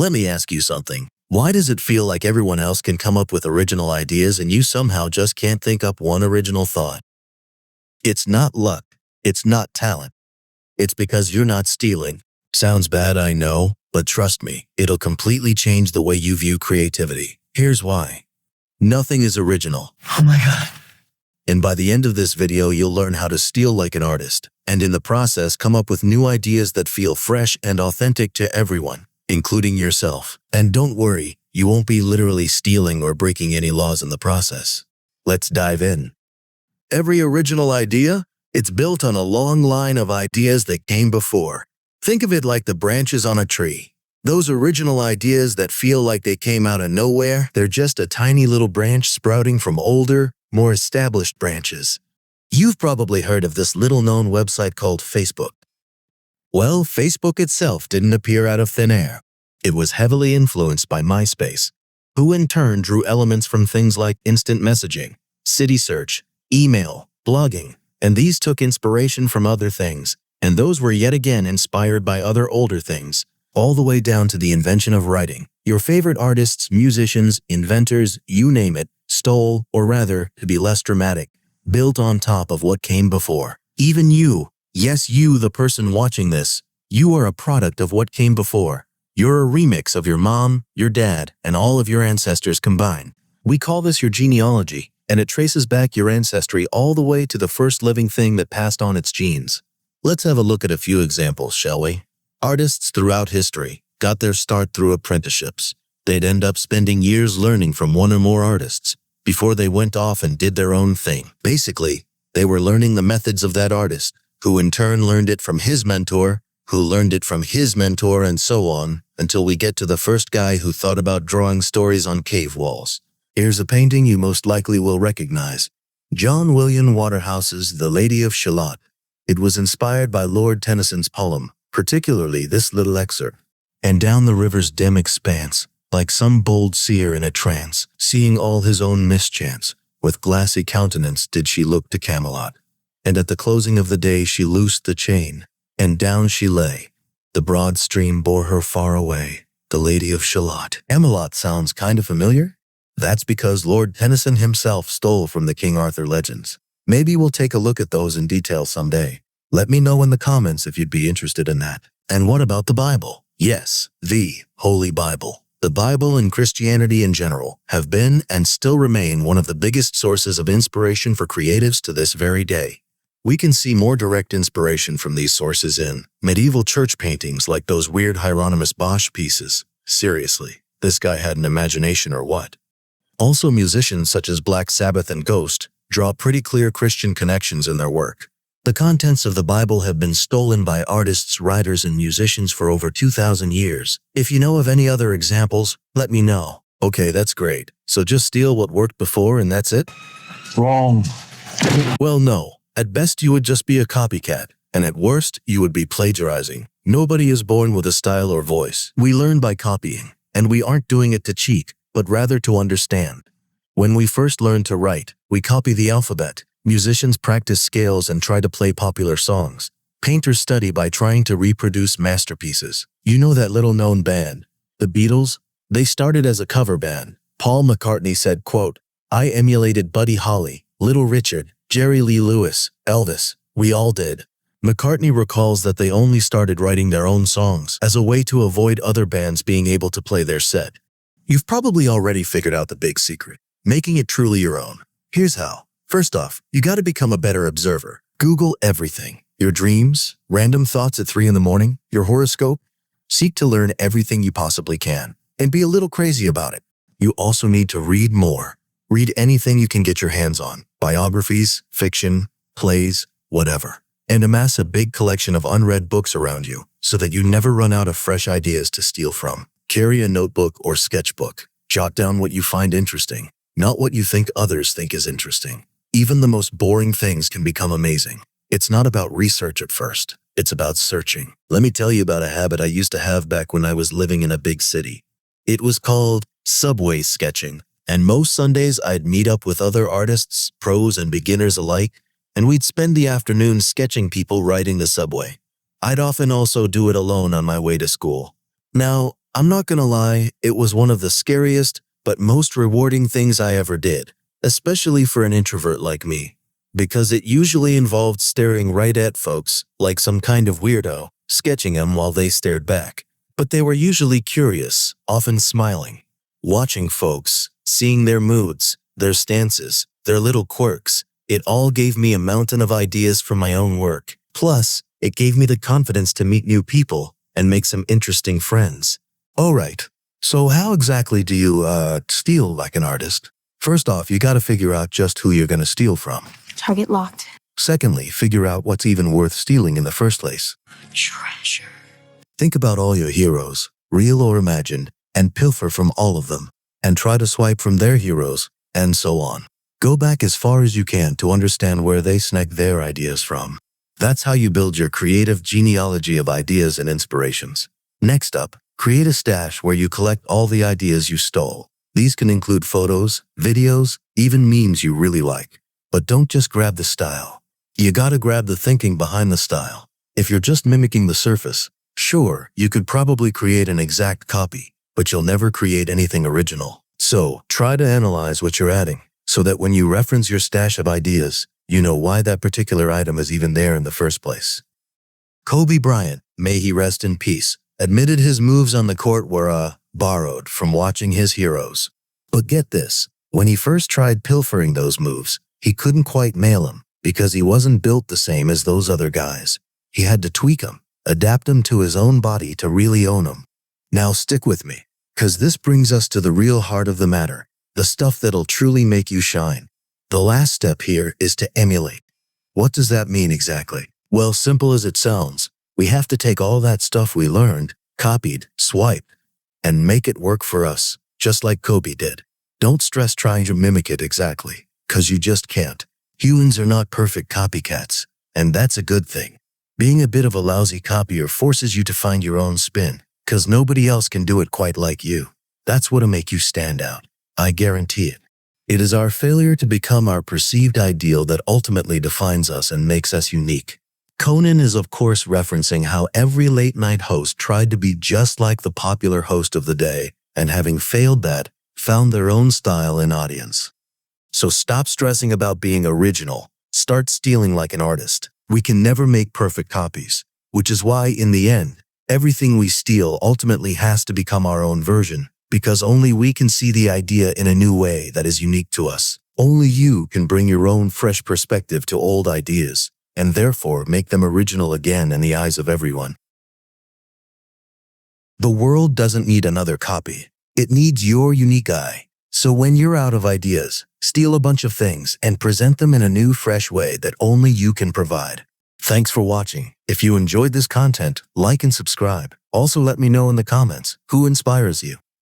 Let me ask you something. Why does it feel like everyone else can come up with original ideas and you somehow just can't think up one original thought? It's not luck. It's not talent. It's because you're not stealing. Sounds bad, I know, but trust me, it'll completely change the way you view creativity. Here's why. Nothing is original. Oh my God. And by the end of this video, you'll learn how to steal like an artist, and in the process, come up with new ideas that feel fresh and authentic to everyone, including yourself. And don't worry, you won't be literally stealing or breaking any laws in the process. Let's dive in. Every original idea, it's built on a long line of ideas that came before. Think of it like the branches on a tree. Those original ideas that feel like they came out of nowhere, they're just a tiny little branch sprouting from older, more established branches. You've probably heard of this little-known website called Facebook. Well, Facebook itself didn't appear out of thin air. It was heavily influenced by MySpace, who in turn drew elements from things like instant messaging, city search, email, blogging, and these took inspiration from other things, and those were yet again inspired by other older things, all the way down to the invention of writing. Your favorite artists, musicians, inventors, you name it, stole, or rather, to be less dramatic, built on top of what came before. Even you, yes you, the person watching this, you are a product of what came before. You're a remix of your mom, your dad, and all of your ancestors combined. We call this your genealogy, and it traces back your ancestry all the way to the first living thing that passed on its genes. Let's have a look at a few examples, shall we? Artists throughout history got their start through apprenticeships. They'd end up spending years learning from one or more artists before they went off and did their own thing. Basically, they were learning the methods of that artist, who in turn learned it from his mentor, who learned it from his mentor, and so on, until we get to the first guy who thought about drawing stories on cave walls. Here's a painting you most likely will recognize. John William Waterhouse's The Lady of Shallot. It was inspired by Lord Tennyson's poem, particularly this little excerpt. And down the river's dim expanse, like some bold seer in a trance, seeing all his own mischance, with glassy countenance did she look to Camelot. And at the closing of the day she loosed the chain, and down she lay. The broad stream bore her far away, the Lady of Shallot. Camelot sounds kind of familiar? That's because Lord Tennyson himself stole from the King Arthur legends. Maybe we'll take a look at those in detail someday. Let me know in the comments if you'd be interested in that. And what about the Bible? Yes, the Holy Bible. The Bible and Christianity in general have been and still remain one of the biggest sources of inspiration for creatives to this very day. We can see more direct inspiration from these sources in medieval church paintings like those weird Hieronymus Bosch pieces. Seriously, this guy had an imagination or what? Also, musicians such as Black Sabbath and Ghost draw pretty clear Christian connections in their work. The contents of the Bible have been stolen by artists, writers, and musicians for over 2,000 years. If you know of any other examples, let me know. Okay, that's great. So just steal what worked before and that's it? Wrong. Well, no. At best, you would just be a copycat. And at worst, you would be plagiarizing. Nobody is born with a style or voice. We learn by copying. And we aren't doing it to cheat, but rather to understand. When we first learn to write, we copy the alphabet. Musicians practice scales and try to play popular songs. Painters study by trying to reproduce masterpieces. You know that little-known band, the Beatles? They started as a cover band. Paul McCartney said, quote, "I emulated Buddy Holly, Little Richard, Jerry Lee Lewis, Elvis. We all did." McCartney recalls that they only started writing their own songs as a way to avoid other bands being able to play their set. You've probably already figured out the big secret, making it truly your own. Here's how. First off, you gotta become a better observer. Google everything. Your dreams, random thoughts at 3 in the morning, your horoscope. Seek to learn everything you possibly can, and be a little crazy about it. You also need to read more. Read anything you can get your hands on. Biographies, fiction, plays, whatever. And amass a big collection of unread books around you, so that you never run out of fresh ideas to steal from. Carry a notebook or sketchbook. Jot down what you find interesting, not what you think others think is interesting. Even the most boring things can become amazing. It's not about research at first. It's about searching. Let me tell you about a habit I used to have back when I was living in a big city. It was called subway sketching. And most Sundays I'd meet up with other artists, pros and beginners alike, and we'd spend the afternoon sketching people riding the subway. I'd often also do it alone on my way to school. Now, I'm not gonna lie, it was one of the scariest but most rewarding things I ever did, especially for an introvert like me, because it usually involved staring right at folks like some kind of weirdo, sketching them while they stared back. But they were usually curious, often smiling. Watching folks, seeing their moods, their stances, their little quirks, it all gave me a mountain of ideas for my own work. Plus, it gave me the confidence to meet new people and make some interesting friends. Alright, so how exactly do you, steal like an artist? First off, you gotta figure out just who you're gonna steal from. Target locked. Secondly, figure out what's even worth stealing in the first place. Treasure. Think about all your heroes, real or imagined, and pilfer from all of them, and try to swipe from their heroes, and so on. Go back as far as you can to understand where they snag their ideas from. That's how you build your creative genealogy of ideas and inspirations. Next up, create a stash where you collect all the ideas you stole. These can include photos, videos, even memes you really like. But don't just grab the style. You gotta grab the thinking behind the style. If you're just mimicking the surface, sure, you could probably create an exact copy, but you'll never create anything original. So, try to analyze what you're adding, so that when you reference your stash of ideas, you know why that particular item is even there in the first place. Kobe Bryant, may he rest in peace, admitted his moves on the court were, borrowed from watching his heroes. But get this, when he first tried pilfering those moves, he couldn't quite nail them because he wasn't built the same as those other guys. He had to tweak them, adapt them to his own body to really own them. Now stick with me, cause this brings us to the real heart of the matter, the stuff that'll truly make you shine. The last step here is to emulate. What does that mean exactly? Well, simple as it sounds, we have to take all that stuff we learned, copied, swiped, and make it work for us, just like Kobe did. Don't stress trying to mimic it exactly, cause you just can't. Humans are not perfect copycats, and that's a good thing. Being a bit of a lousy copier forces you to find your own spin, cause nobody else can do it quite like you. That's what'll make you stand out. I guarantee it. It is our failure to become our perceived ideal that ultimately defines us and makes us unique. Conan is of course referencing how every late-night host tried to be just like the popular host of the day, and having failed that, found their own style and audience. So stop stressing about being original. Start stealing like an artist. We can never make perfect copies, which is why, in the end, everything we steal ultimately has to become our own version, because only we can see the idea in a new way that is unique to us. Only you can bring your own fresh perspective to old ideas, and therefore make them original again in the eyes of everyone. The world doesn't need another copy. It needs your unique eye. So when you're out of ideas, steal a bunch of things and present them in a new, fresh way that only you can provide. Thanks for watching. If you enjoyed this content, like and subscribe. Also let me know in the comments who inspires you.